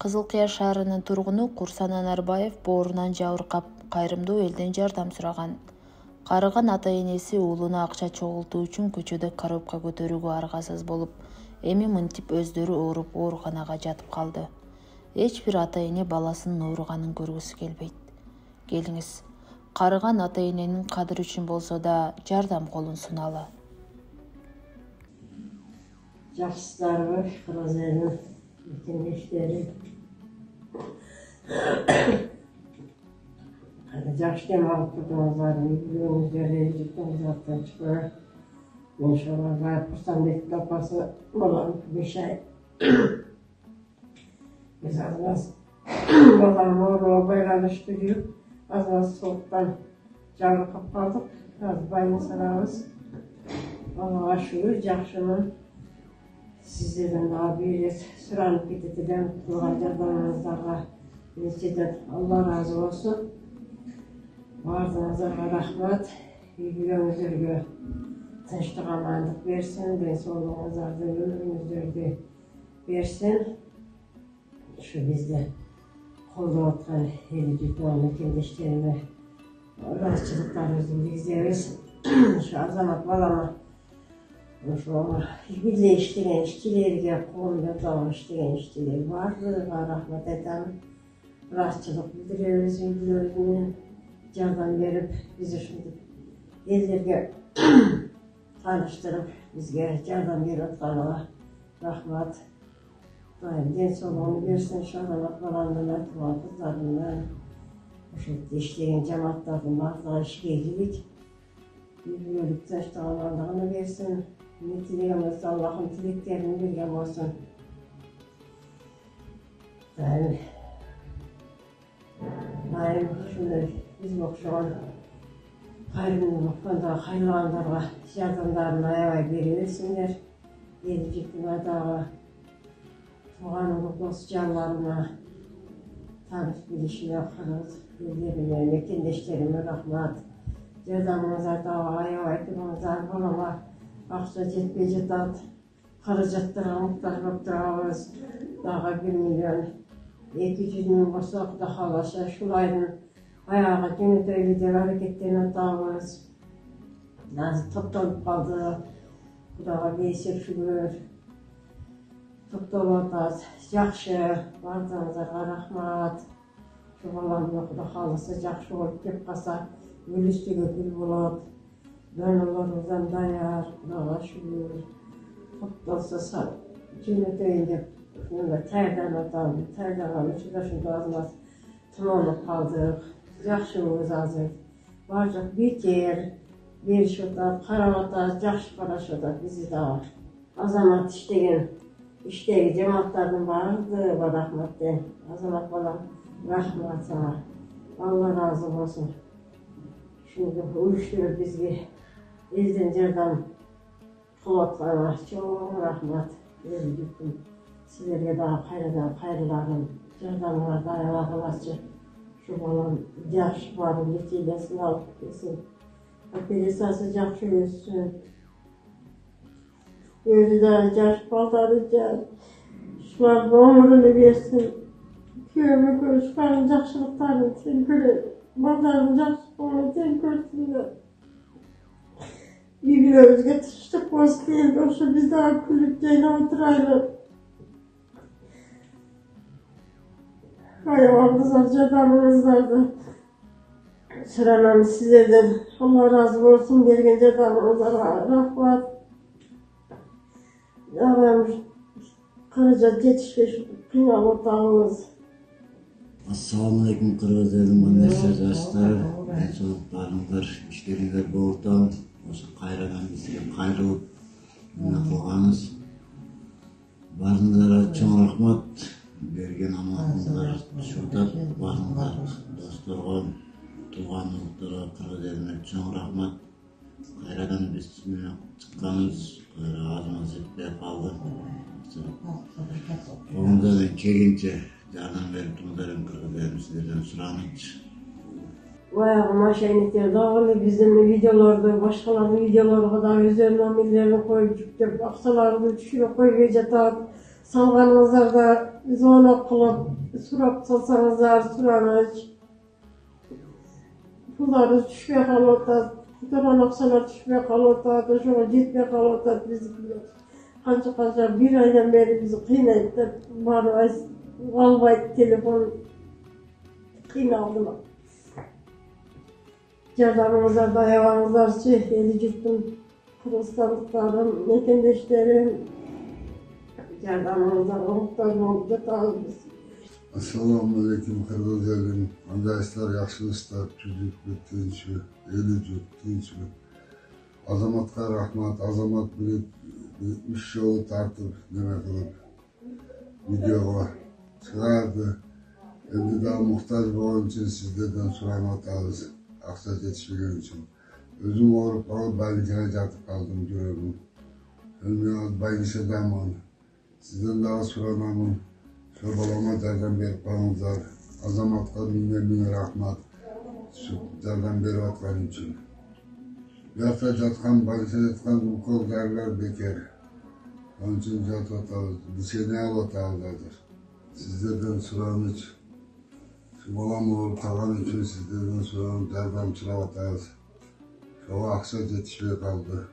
Кызылкыя шаарынын тургуну Курсан Анарбаев боорунан жабыркап, кайрымдуу элден жардам сураган. Карыган ата-энеси уулуна акча чогултуу үчүн көчөдө коробка көтөрүүгө аргасыз болуп, эми мынтип өздөрү ооруп ооруканага жатып калды. Эч бир ата-эне баласынын ооруганын көргүсү келбейт. Келиңиз, карыган ата-эненин кадыры үчүн болсо да жардам колун суналы. Жакшысыздарбы, кыргыз элинин митингдештери. Жакшы дем алып турдуңуздар, үйлөрүңүздөрдө жыттыңыздар чыкпы. Мен шоларга Курсанбектин апасы балам 5 ай. Биз аз балам ооруга байланыштуу жүрүп, аз сооктан жабыркап калдык. Азыр больницадабыз. Аллага шүгүр, жакшымын. Сиздерден дагы бир рет суранып кетет элем, кылган жардамыңыздарга сизден Алла ыраазы болсун. Баарыңыздарга рахмат. Үй-бүлөңүздөргө тынчтык, амандык берсин, ден соолугуңуздарды, өмүрүңүздөрдү берсин. Ушу бизди колдоп аткан эл журттун мекендештерине ыраазычылыктарыбызды билгизебиз. Ушу азамат балама ошо бизде иштеген иштчилерге, коомдо дагы иштеген иштчилер баардыгына рахмат айтам. Ыраазычылык билдиребиз, үй-бүлөлөрүнө жардам берип, биз ушинтип элдерге тааныштырып, бизге жардам берип атканына рахмат. Ден соолугун берсин, ушу азамат баламдын, тууган кыздарымдын, ошо иштеген жамааттардын баардыгы ишке кирбейт. Үй-бүлөлүк тынчтык, амандыгын берсин. Не тилегибиз Аллахын тилектерин берген болсун. Дайым ушундай бизге окшогон кайрымдуу мыкканда кайрылгандарга жардамдарын аябай бере берсиңер. Эл журтуна дагы тууган дос жарларына тааныш билишине кыргыз элдерине, мекендештериме рахмат. Жардамыңыздар дагы аябай айтыңыздар. Балама акча жетпей жатат, каражаттарга муктаж болуп турабыз. Дагы 1.200.000 болсо, Кудай кааласа ушул айдын аягы жөнөтөлү деп аракеттенип атабыз. Азыр топтолуп калды. Кудайга бейсек шүгүр. Топтолуп атат. Жакшы, баардыгыңыздарга рахмат. Ушу баламды Кудай кааласа жакшы болуп кеп калса, өлүстүгө гүл болот. Донолорубуздан даяр, Кудайга шүгүр. Топтолсо жөнөтөйүн деп даярданып атам. Даярданган ушундай азыр туманып калдык. Жакшыбыз азыр. Баардык бетер беришип атат, карап атат, жакшы карашып атат бизди дагы. Азамат иштеген иштеги жамааттардын баардыгына рахмат дейм. Азамат балам, рахмат сага. Алла ыраазы болсун. Ушуну уюштуруп бизге элден жардам кылып атканыңа чоң рахмат. Эл журтум силерге дагы кайрадан кайрыларым. Жардамыңарды аябай кылачы. Ушу балам жакшы барып лечениясын алып келсин. Операциясы жакшы өссүн. Өзү дагы жаш балдары ушулардын өмүрүнө берсин. Күйөөмө көрүшкан жакшылыктарын сен көрө. Балдарын жакшы болуп сен көрсүңөр. Үй-бүлөбүзгө тынчтык болуп келди. Ошо биз дагы күлүп жайнап отурайлы. Аябаңыздар, жардамыңыздарды суранам сиздерден. Алла ыраазы болсун, берген жардамыңыздарга рахмат. Каражат жетишпей кыйналып атабыз. Ассаламу алейкум, кыргыз элинин мамлекет жаштары. Ден соолуктарыңыздар, иштериңер болтон. Ошо кайрадан бизге кайрылып эмне кылганыңыз. Баарыңыздарга чоң рахмат. Берген аманыңыздар ушурдат. Баарыңыздар досторго, тууган улуттарга, кыргыз элине чоң рахмат. Кайрадан биз менен чыкканыбыз азымыз жетпей калды. Колуңуздан келгенче жардам берип туруңуздар, кыргыз элин сиздерден суранычы. Баягы мошенниктер дагы биздин видеолорду, башкалардын видеолорго да өздөрүнүн номерлерин коюп жүктөп, акчаларды түшүрүп койбой жатат. Салганыңыздарда звонок кылып сурап салсаңыздар сураныч. Pulları düşmeye kalıp tutulan aksalar düşmeye kalıp ошого жетпей kalıp bizi kança bir aydan beri bizi kıynayıp bari albayıp telefon kıynaldılar. Yardımınıza dayanınızlarçı, eli yurtun Kırgızstanlıklarım, mekendeşlerim, yardımınıza muhtaç olup yatağız biz. Assalamu alaikum Kırgız elim. Andayışlar, yaxşılışlar, tüzlük, tinç, eli yurt, tinç. Azamatqa rahmat, azamat bilip 3 yolu tartıp neme kılıp videoga çıkardı. Endi daha muhtaç boğun için sizlerden suramat alız. Aksa yetişmegen için. Özüm oğrup kalıp baylikene jatıp kaldım yüreğim. Ölmüyor baylikşedamın. Sizden daha suranamın. Şu balama derden berip kalınızlar. Azamatqa mine rahmat. Şu derden berip atkan için. Yatsa jatkan, baylikşe jatkan ukol derler bekar. Onun için jat atalız. Dişe ne al atalızlardır. Sizlerden suranıç. Şu balama oğrup kalgan için sizlerden suranıç derden çırav atalız. Şova aksa yetişmeye kaldı.